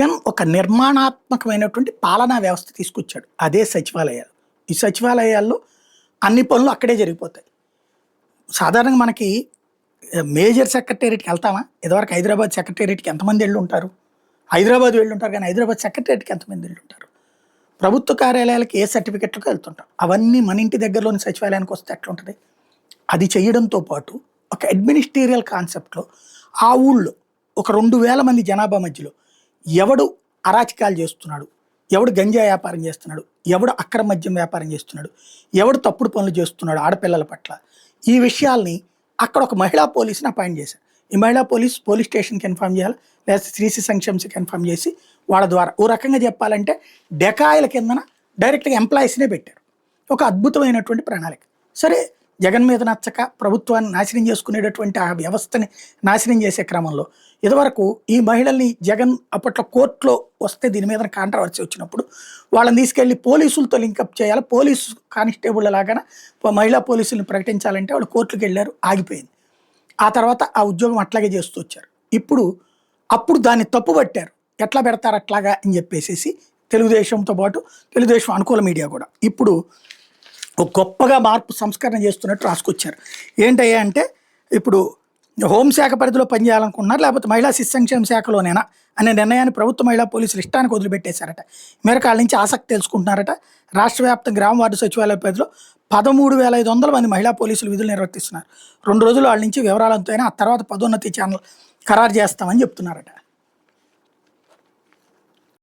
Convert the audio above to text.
జగన్ ఒక నిర్మాణాత్మకమైనటువంటి పాలనా వ్యవస్థ తీసుకొచ్చాడు. అదే సచివాలయాలు. ఈ సచివాలయాల్లో అన్ని పనులు అక్కడే జరిగిపోతాయి. సాధారణంగా మనకి మేజర్ సెక్రటేరియట్‌కి వెళ్తామా? ఇదివరకు హైదరాబాద్ సెక్రటేరియట్‌కి ఎంతమంది ఎళ్ళుంటారు? హైదరాబాద్ వెళ్ళుంటారు కానీ హైదరాబాద్ సెక్రటేరియట్‌కి ఎంతమంది ఎళ్ళుంటారు? ప్రభుత్వ కార్యాలయాలకి ఏ సర్టిఫికెట్‌లకో వెళ్తుంటాం. అవన్నీ మన ఇంటి దగ్గరలోని సచివాలయానికి వస్తే ఎట్లుంటది? అది చేయడంతో పాటు ఒక అడ్మినిస్ట్రేరియల్ కాన్సెప్ట్‌లో ఆ ఊళ్ళో ఒక 2000 మంది జనాభా మధ్యలో ఎవడు అరాచకాలు చేస్తున్నాడు? ఎవడు గంజాయి వ్యాపారం చేస్తున్నాడు? ఎవడు అక్రమ మద్యం వ్యాపారం చేస్తున్నాడు? ఎవడు తప్పుడు పనులు చేస్తున్నాడు ఆడపిల్లల పట్ల? ఈ విషయాల్ని అక్కడ ఒక మహిళా పోలీస్‌ని అపాయింట్ చేశారు. ఈ మహిళా పోలీస్ స్టేషన్‌కి ఇన్ఫార్మ్ చేయాలి. లేకపోతే శ్రీశ్రీ సంక్షేమ్స్‌కి ఇన్ఫార్మ్ చేసి వాళ్ళ ద్వారా ఓ రకంగా చెప్పాలంటే డెకాయిల కిందన డైరెక్ట్‌గా ఎంప్లాయీస్‌నే పెట్టారు. ఒక అద్భుతమైనటువంటి ప్రణాళిక. సరే జగన్ మీద నచ్చక ప్రభుత్వాన్ని నాశనం చేసుకునేటటువంటి ఆ వ్యవస్థని నాశనం చేసే క్రమంలో ఇదివరకు ఈ మహిళల్ని జగన్ అప్పట్లో కోర్టులో వస్తే దీని మీద కాంట్రవర్సీ వచ్చినప్పుడు వాళ్ళని తీసుకెళ్ళి పోలీసులతో లింకప్ చేయాలి. పోలీసు కానిస్టేబుల్ లాగానే మహిళా పోలీసుల్ని ప్రకటించాలంటే వాళ్ళు కోర్టుకు వెళ్ళారు, ఆగిపోయింది. ఆ తర్వాత ఆ ఉద్యోగం అట్లాగే చేస్తూ వచ్చారు. అప్పుడు దాన్ని తప్పుపట్టారు. ఎట్లా పెడతారు అట్లాగా అని చెప్పేసి తెలుగుదేశంతో పాటు తెలుగుదేశం అనుకూల మీడియా కూడా ఇప్పుడు ఒక గొప్పగా మార్పు సంస్కరణ చేస్తున్నట్టు రాసుకొచ్చారు. ఏంటయ్యా అంటే ఇప్పుడు హోంశాఖ పరిధిలో పనిచేయాలనుకుంటున్నారు, లేకపోతే మహిళా శిశు సంక్షేమ శాఖలోనేనా అనే నిర్ణయాన్ని ప్రభుత్వ మహిళా పోలీసులు ఇష్టానికి వదిలిపెట్టేశారట. మేరకు వాళ్ళ నుంచి ఆసక్తి తెలుసుకుంటున్నారట. రాష్ట్ర వ్యాప్తంగా గ్రామ వార్డు సచివాలయ పరిధిలో 13,500 మంది మహిళా పోలీసులు విధులు నిర్వర్తిస్తున్నారు. 2 రోజులు వాళ్ళ నుంచి వివరాలతో అయినా ఆ తర్వాత పదోన్నతి ఛానల్ ఖరారు చేస్తామని చెప్తున్నారట.